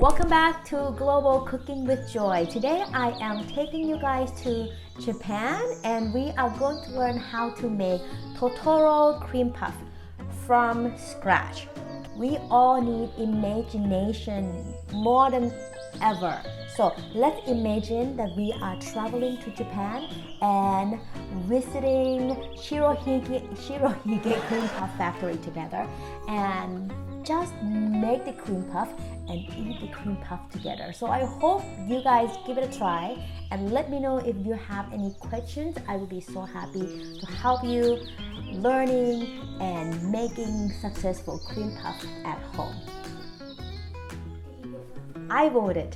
Welcome back to Global Cooking with Joy. Today I am taking you guys to Japan and we are going to learn how to make Totoro Cream Puff from scratch. We all need imagination more than ever. So let's imagine that we are traveling to Japan and visiting Shiro-Hige Cream Puff Factory together and just make the cream puff and eat the cream puff together. So I hope you guys give it a try and let me know if you have any questions. I will be so happy to help you learning and making successful cream puff at home. I voted.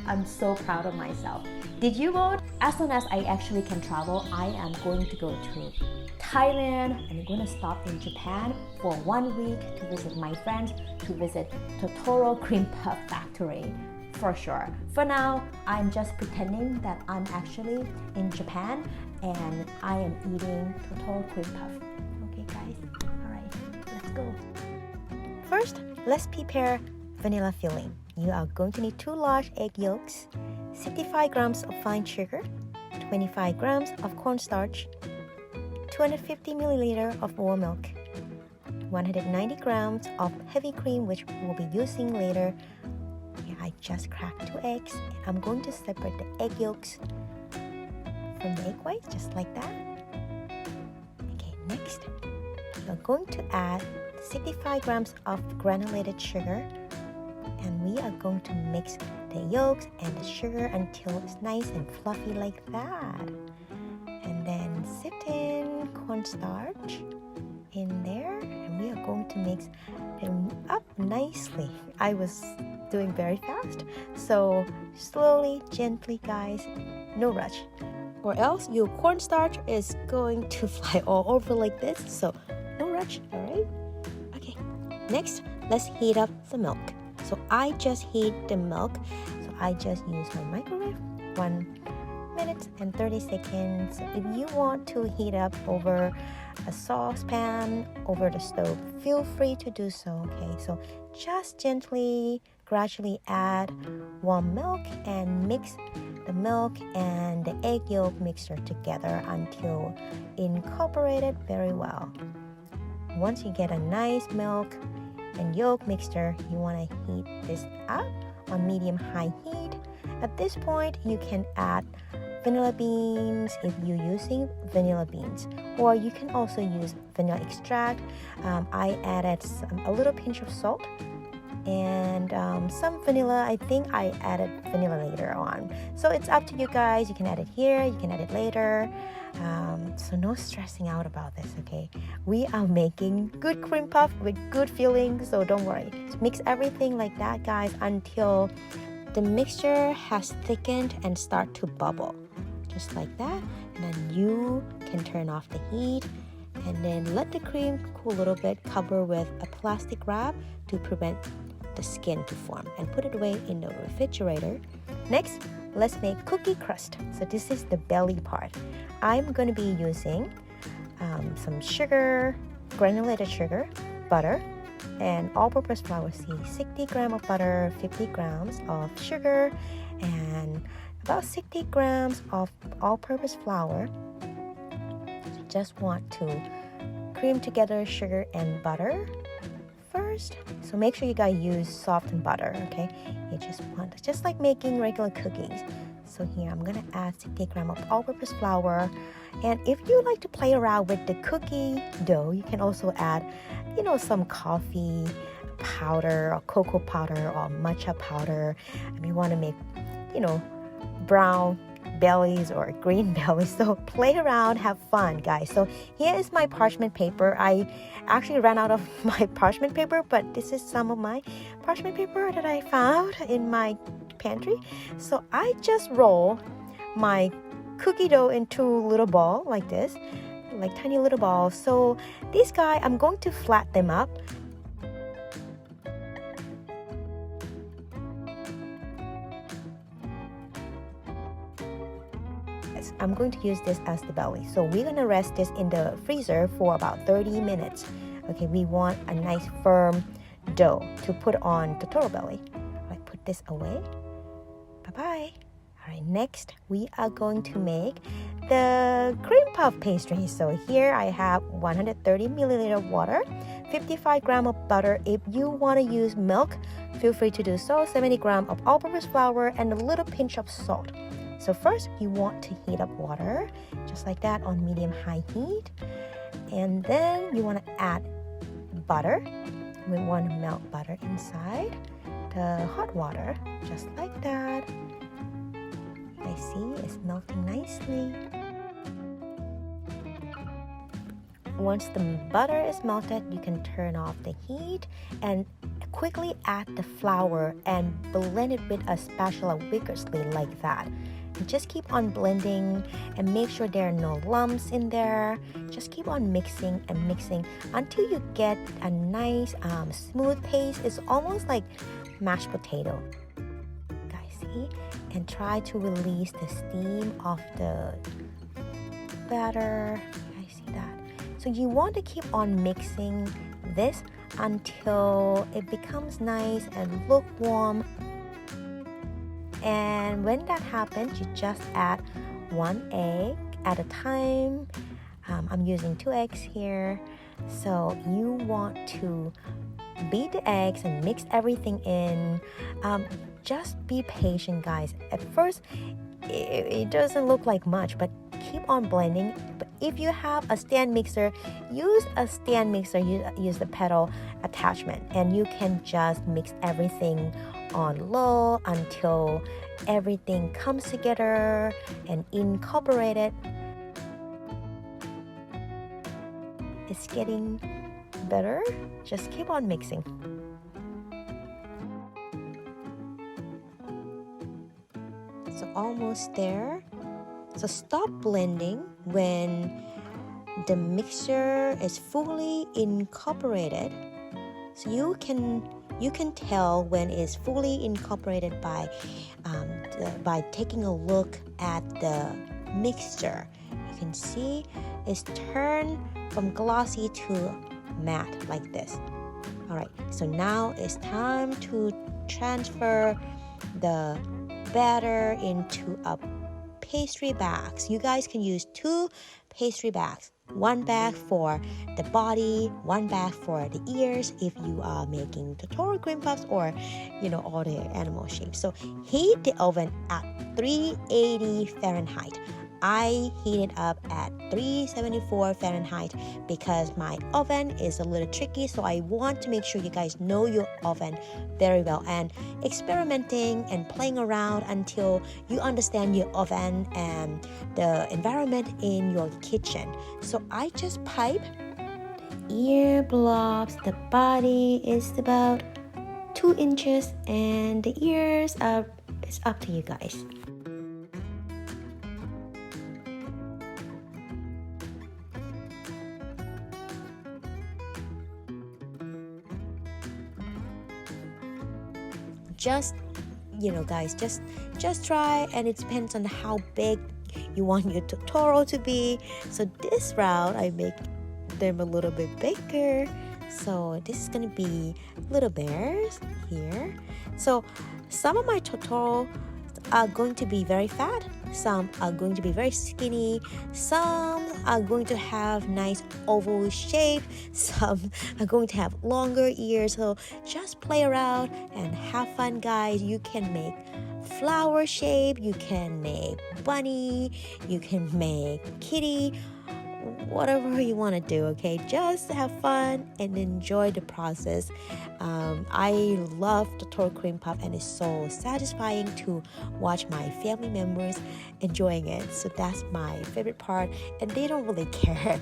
I'm so proud of myself. Did you vote? As soon as I actually can travel, I am going to go to Thailand and I'm going to stop in Japan for 1 week to visit my friends, to visit Totoro Cream Puff Factory for sure. For now, I'm just pretending that I'm actually in Japan and I am eating Totoro Cream Puff. Okay guys, alright, let's go. First, let's prepare vanilla filling. You are going to need 2 large egg yolks, 65 grams of fine sugar, 25 grams of cornstarch, 250 milliliters of warm milk, 190 grams of heavy cream which we'll be using later. Yeah, I just cracked 2 eggs and I'm going to separate the egg yolks from the egg whites just like that. Okay, next we're going to add 65 grams of granulated sugar and we are going to mix the yolks and the sugar until it's nice and fluffy like that. And then sift in cornstarch in there and we are going to mix them up nicely. I was doing very fast, so slowly, gently guys, no rush, or else your cornstarch is going to fly all over like this, so no rush. All right, okay, next let's heat up the milk. So I just heat the milk, so I just use my microwave 1 minute and 30 seconds. If you want to heat up over a saucepan over the stove, feel free to do so. Okay, so just gently, gradually add warm milk and mix the milk and the egg yolk mixture together until incorporated very well. Once you get a nice milk and yolk mixture, you want to heat this up on medium-high heat. At this point, you can add vanilla beans if you're using vanilla beans, or you can also use vanilla extract. I added a little pinch of salt and some vanilla. I think I added vanilla later on. So it's up to you guys. You can add it here, you can add it later. So no stressing out about this, okay? We are making good cream puff with good filling, so don't worry. Just mix everything like that, guys, until the mixture has thickened and start to bubble. Just like that. And then you can turn off the heat and then let the cream cool a little bit, cover with a plastic wrap to prevent the skin to form, and put it away in the refrigerator. Next, let's make cookie crust. So this is the belly part. I'm going to be using some sugar, granulated sugar, butter, and all-purpose flour. See, 60 grams of butter, 50 grams of sugar, and about 60 grams of all-purpose flour. So just want to cream together sugar and butter first. So make sure you guys use softened butter, okay? You just like making regular cookies. So here I'm gonna add 60 grams of all-purpose flour. And if you like to play around with the cookie dough, you can also add, some coffee powder or cocoa powder or matcha powder. If you want to make, brown bellies or green bellies. So play around, have fun, guys. So here is my parchment paper. I actually ran out of my parchment paper, but this is some of my parchment paper that I found in my pantry. So I just roll my cookie dough into little ball like this, like tiny little balls. So this guy, I'm going to flat them up. I'm going to use this as the belly. So we're going to rest this in the freezer for about 30 minutes. Okay, we want a nice firm dough to put on Totoro belly. I put this away. Bye-bye. All right, next we are going to make the cream puff pastry. So here I have 130 milliliter of water, 55 gram of butter. If you want to use milk, feel free to do so, 70 gram of all-purpose flour, and a little pinch of salt. So first, you want to heat up water, just like that, on medium-high heat. And then you want to add butter. We want to melt butter inside the hot water, just like that. I see it's melting nicely. Once the butter is melted, you can turn off the heat and quickly add the flour and blend it with a spatula vigorously like that. And just keep on blending and make sure there are no lumps in there. Just keep on mixing and mixing until you get a nice smooth paste. It's almost like mashed potato. Guys, see? And try to release the steam of the batter. I see that. So you want to keep on mixing this until it becomes nice and lukewarm. And when that happens, you just add 1 egg at a time. I'm using 2 eggs here. So you want to beat the eggs and mix everything in. Just be patient, guys. At first, it doesn't look like much, but keep on blending. But if you have a stand mixer, use a stand mixer. Use the pedal attachment, and you can just mix everything on low until everything comes together and incorporated. It's getting better. Just keep on mixing. So almost there. So stop blending when the mixture is fully incorporated. So you can tell when it's fully incorporated by taking a look at the mixture. You can see it's turned from glossy to matte like this. All right, so now it's time to transfer the batter into a pastry bags. You guys can use 2 pastry bags. 1 bag for the body, 1 bag for the ears if you are making Totoro Cream Puffs or all the animal shapes. So heat the oven at 380 Fahrenheit. I heat it up at 374 Fahrenheit because my oven is a little tricky, so I want to make sure you guys know your oven very well and experimenting and playing around until you understand your oven and the environment in your kitchen. So I just pipe the ear blobs. The body is about 2 inches and the ears it's up to you guys. Just guys, just try, and it depends on how big you want your Totoro to be. So this round I make them a little bit bigger. So this is gonna be little bears here. So some of my Totoro are going to be very fat, some are going to be very skinny, some are going to have nice oval shape, some are going to have longer ears. So just play around and have fun, guys. You can make flower shape, you can make bunny, you can make kitty, whatever you want to do, okay? Just have fun and enjoy the process. I love the Totoro Cream Puff, and it's so satisfying to watch my family members enjoying it. So that's my favorite part, and they don't really care.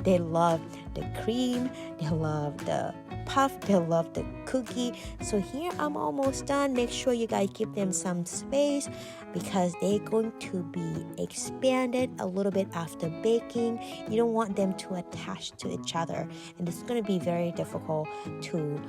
They love the cream, they love the puff, they love the cookie. So here I'm almost done. Make sure you guys give them some space because they're going to be expanded a little bit after baking. You don't want them to attach to each other, and it's going to be very difficult to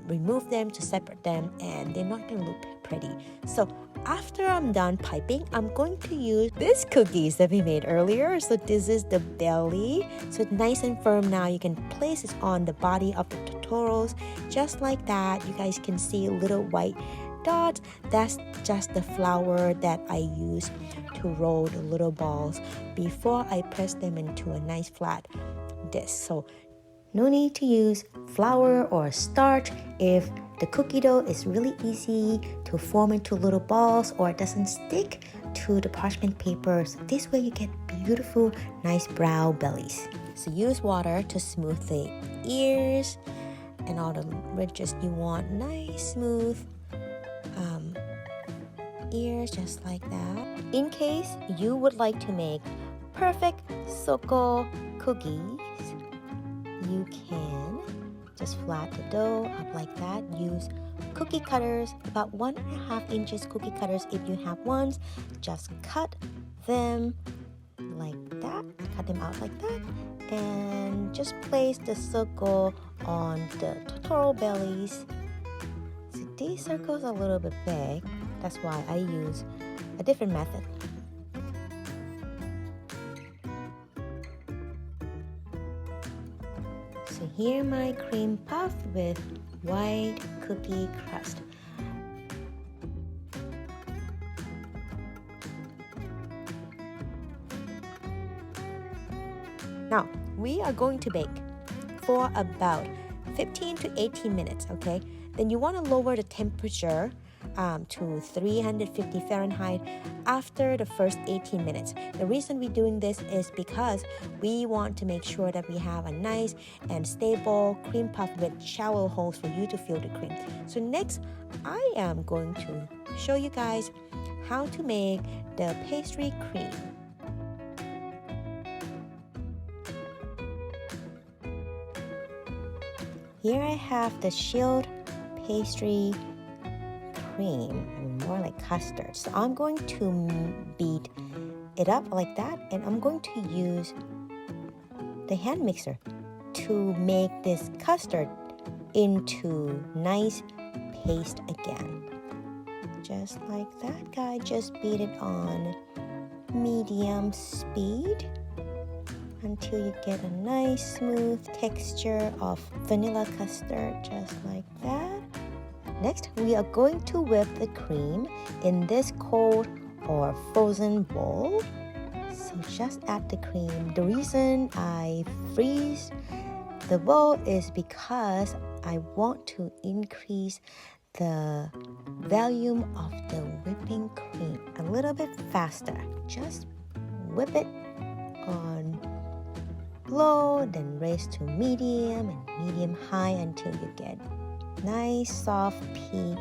remove them, to separate them, and they're not going to look pretty. So after I'm done piping, I'm going to use these cookies that we made earlier. So this is the belly, so it's nice and firm. Now you can place it on the body of the Totoros just like that. You guys can see little white dots, that's just the flour that I use to roll the little balls before I press them into a nice flat disc. So no need to use flour or starch if the cookie dough is really easy to form into little balls or it doesn't stick to the parchment paper. So this way you get beautiful, nice brown bellies. So use water to smooth the ears and all the ridges. You want nice, smooth ears just like that. In case you would like to make perfect soko cookies, you can just flat the dough up like that. Use cookie cutters, about 1.5 inches cookie cutters if you have ones. Just cut them like that, cut them out like that, and just place the circle on the Totoro bellies. So these circles are a little bit big, that's why I use a different method. So here my cream puff with white cookie crust. Now, we are going to bake for about 15 to 18 minutes, okay? Then you want to lower the temperature to 350 Fahrenheit after the first 18 minutes. The reason we're doing this is because we want to make sure that we have a nice and stable cream puff with shallow holes for you to fill the cream. So next, I am going to show you guys how to make the pastry cream. Here I have the chilled pastry cream, more like custard. So I'm going to beat it up like that, and I'm going to use the hand mixer to make this custard into nice paste again. Just like that, guys. Just beat it on medium speed until you get a nice smooth texture of vanilla custard, just like that. Next, we are going to whip the cream in this cold or frozen bowl. So just add the cream. The reason I freeze the bowl is because I want to increase the volume of the whipping cream a little bit faster. Just whip it on low, then raise to medium and medium high until you get nice soft peak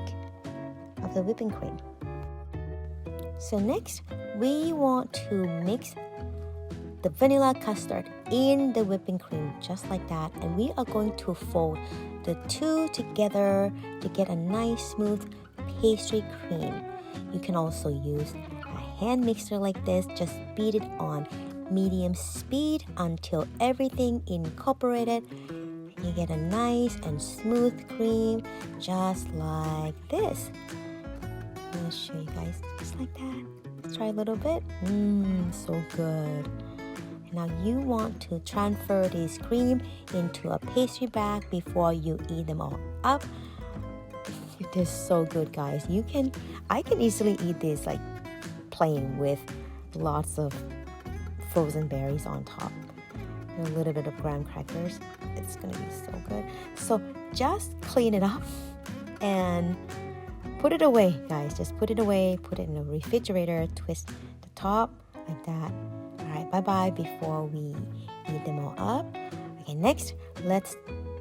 of the whipping cream. So next, we want to mix the vanilla custard in the whipping cream just like that, and we are going to fold the two together to get a nice smooth pastry cream. You can also use a hand mixer like this. Just beat it on medium speed until everything incorporated. You get a nice and smooth cream just like this. I'm going to show you guys just like that. Let's try a little bit. So good. Now you want to transfer this cream into a pastry bag before you eat them all up. It is so good, guys. I can easily eat this like plain with lots of frozen berries on top. A little bit of graham crackers. It's gonna be so good. So just clean it up and put it away, guys. Just put it away, put it in the refrigerator, twist the top like that. Alright, bye-bye before we eat them all up. Okay, next, let's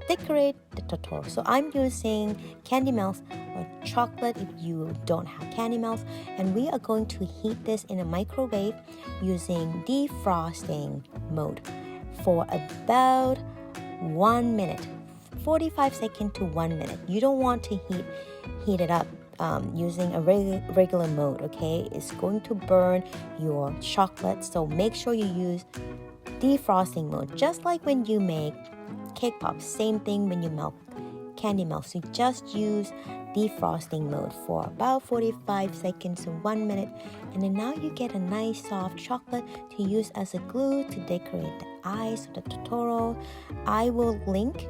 decorate the Totoro. So I'm using candy melts or chocolate if you don't have candy melts, and we are going to heat this in a microwave using defrosting mode for about 1 minute, 45 seconds to 1 minute. You don't want to heat it up using a regular mode, okay? It's going to burn your chocolate, so make sure you use defrosting mode. Just like when you make cake pops, same thing when you melt candy melts. You just use defrosting mode for about 45 seconds to 1 minute, and then now you get a nice soft chocolate to use as a glue to decorate the eyes of the Totoro. I will link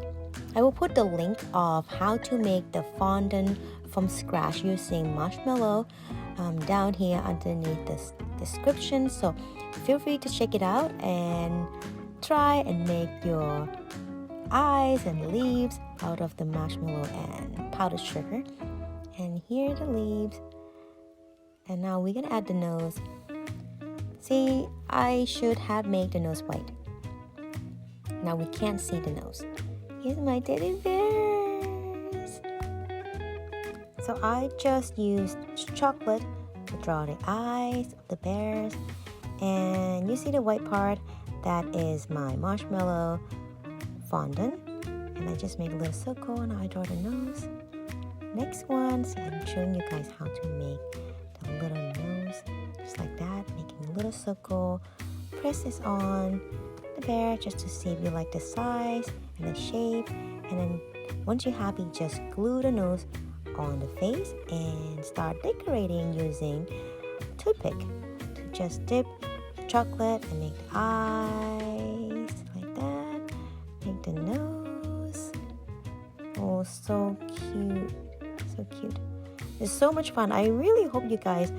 I will put the link of how to make the fondant from scratch using marshmallow down here underneath this description. So feel free to check it out and try and make your eyes and leaves out of the marshmallow and powdered sugar. And here are the leaves. And now we're gonna add the nose. See, I should have made the nose white. Now we can't see the nose. Here's my teddy bears. So I just used chocolate to draw the eyes of the bears. And you see the white part? That is my marshmallow fondant. And I just made a little circle and I draw the nose. Next one, see, I'm showing you guys how to make the little nose. Just like that, making a little circle. Press this on the bear just to see if you like the size and the shape. And then once you're happy, just glue the nose on the face and start decorating using toothpick to just dip the chocolate and make the eyes like that. Make the nose. Oh, so cute. So cute. It's so much fun. I really hope you guys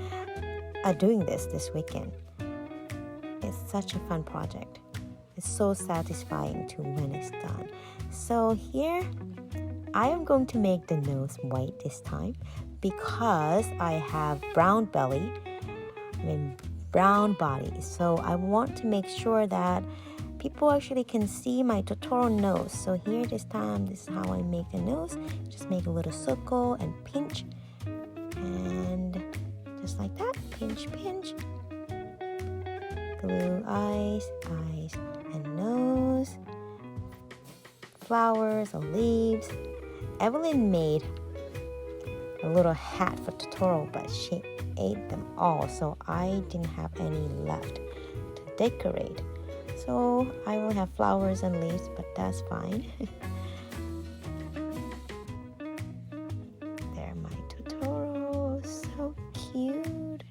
are doing this weekend. It's such a fun project. It's so satisfying too when it's done. So here, I am going to make the nose white this time because I have brown belly, brown body. So I want to make sure that people actually can see my Totoro nose. So here this time, this is how I make the nose. Just make a little circle and pinch. And just like that, pinch, pinch. Glue eyes, and nose. Flowers or leaves. Evelyn made a little hat for Totoro, but she ate them all. So I didn't have any left to decorate. So I will have flowers and leaves, but that's fine. There, my Totoro, so cute.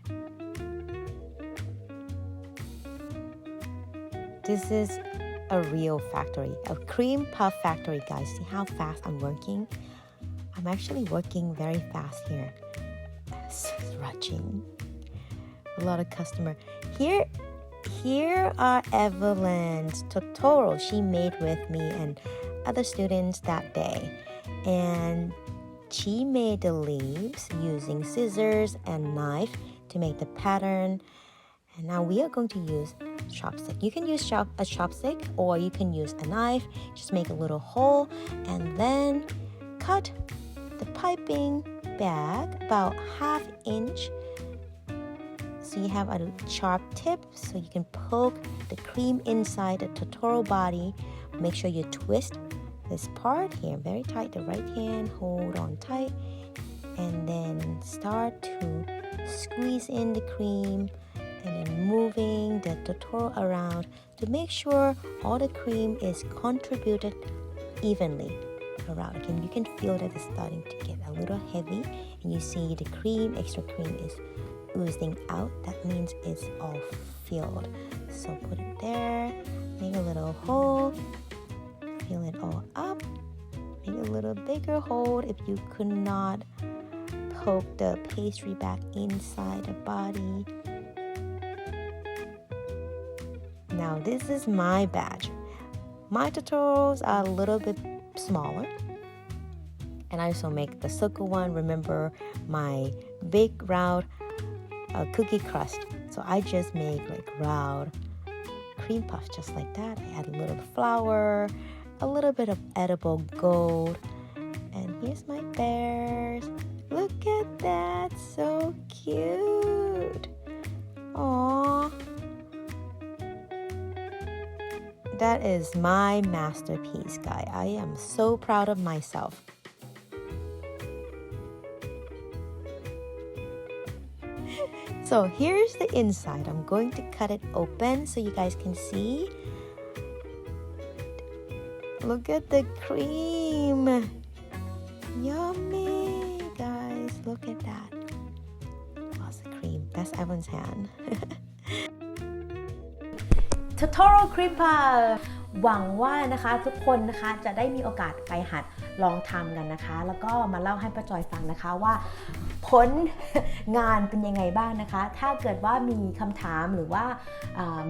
This is a real factory, a cream puff factory, guys. See how fast I'm working? I'm actually working very fast here. It's rushing. A lot of customer. Here are Evelyn's Totoro she made with me and other students that day. And she made the leaves using scissors and knife to make the pattern. And now we are going to use chopstick. You can use a chopstick or you can use a knife. Just make a little hole and then cut the piping bag about 1/2 inch. So you have a sharp tip so you can poke the cream inside the Totoro body. Make sure you twist this part here very tight. The right hand, hold on tight. And then start to squeeze in the cream and then moving the Totoro around to make sure all the cream is contributed evenly around. Again, you can feel that it's starting to get a little heavy and you see the cream, extra cream is oozing out. That means it's all filled. So put it there, make a little hole, fill it all up, make a little bigger hole if you could not poke the pastry back inside the body. Now this is my batch. My Totoros are a little bit smaller. And I also make the circle one. Remember my big round cookie crust. So I just make like round cream puffs just like that. I add a little flour, a little bit of edible gold. And here's my bears. Look at that, so cute. Aww. That is my masterpiece, guy. I am so proud of myself. So here's the inside. I'm going to cut it open so you guys can see. Look at the cream. Yummy, guys. Look at that. Lots of cream. That's Evan's hand. Totoro Cream Puff! หวังว่านะคะทุกคนนะคะจะได้มีโอกาสไปหัดลองทำกันนะคะแล้วก็มาเล่าให้ป้าจอยฟังนะคะว่าผลงานเป็นยังไงบ้างนะคะถ้าเกิดว่ามีคำถามหรือว่า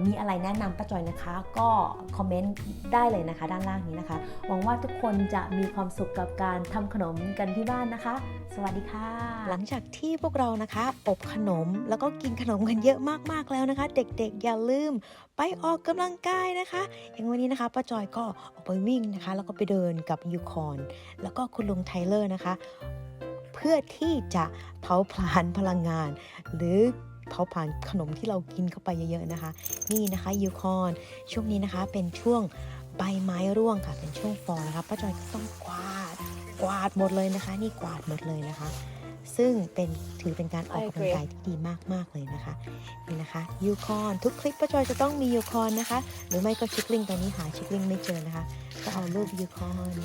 มีอะไรแนะนำป้าจอยนะคะก็คอมเมนต์ได้เลยนะคะด้านล่างนี้นะคะหวังว่าทุกคนจะมีความสุขกับการทำขนมกันที่บ้านนะคะสวัสดีค่ะหลังจากที่พวกเรานะคะอบขนมแล้วก็กินขนมกันเยอะมากๆแล้วนะคะ เด็กๆอย่าลืมไปออกกำลังกายนะคะอย่างวันนี้นะคะป้าจอยก็ออกไปวิ่งนะคะแล้วก็ไปเดินกับยูคอร์นแล้วก็คุณลุงไทเลอร์นะคะเพื่อที่จะเผาผลาญพลังงานหรือเผาผลาญขนมที่เรากินเข้าไปเยอะๆนะคะนี่นะคะยูคอร์นช่วงนี้นะคะเป็นช่วงใบไม้ร่วงค่ะเป็นช่วงฟอลนะคะป้าจอยก็ต้องกวาดหมดเลยนะคะนี่กวาดหมดเลยนะคะซึ่งถือเป็นการออกกำลังกายที่ดีมากๆเลยนะคะนี่นะคะยูคอร์นทุกคลิปป้าจอยจะต้องมียูคอร์นนะคะหรือไม่ก็ชิคลิงตอนนี้หาชิคลิงไม่เจอนะคะก็เอารูปยูคอร์น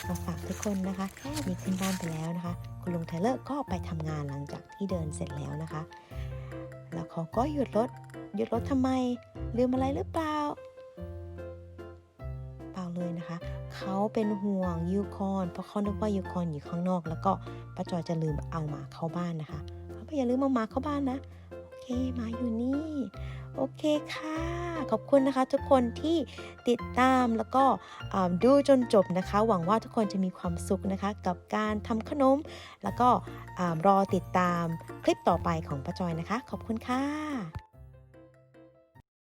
มาฝากทุกคนนะคะนี่ขึ้นบ้านไปแล้วนะคะคุณลุงไทเลอร์ก็ไปทำงานหลังจากที่เดินเสร็จแล้วนะคะแล้วเขาก็หยุดรถทำไมลืมอะไรหรือเปล่าเลยนะคะเขาเป็นห่วงยูคอร์นเพราะเขานึกว่ายูคอร์นอยู่ข้างนอกแล้วก็ป้าจอยจะลืมเอาหมาเข้าบ้านนะคะเขาอย่าลืมเอาหมาเข้าบ้านนะโอเคหมาอยู่นี่โอเคค่ะขอบคุณนะคะทุกคนที่ติดตามแล้วก็ดูจนจบนะคะหวังว่าทุกคนจะมีความสุขนะคะกับการทำขนมแล้วก็รอติดตามคลิปต่อไปของป้าจอยนะคะขอบคุณค่ะ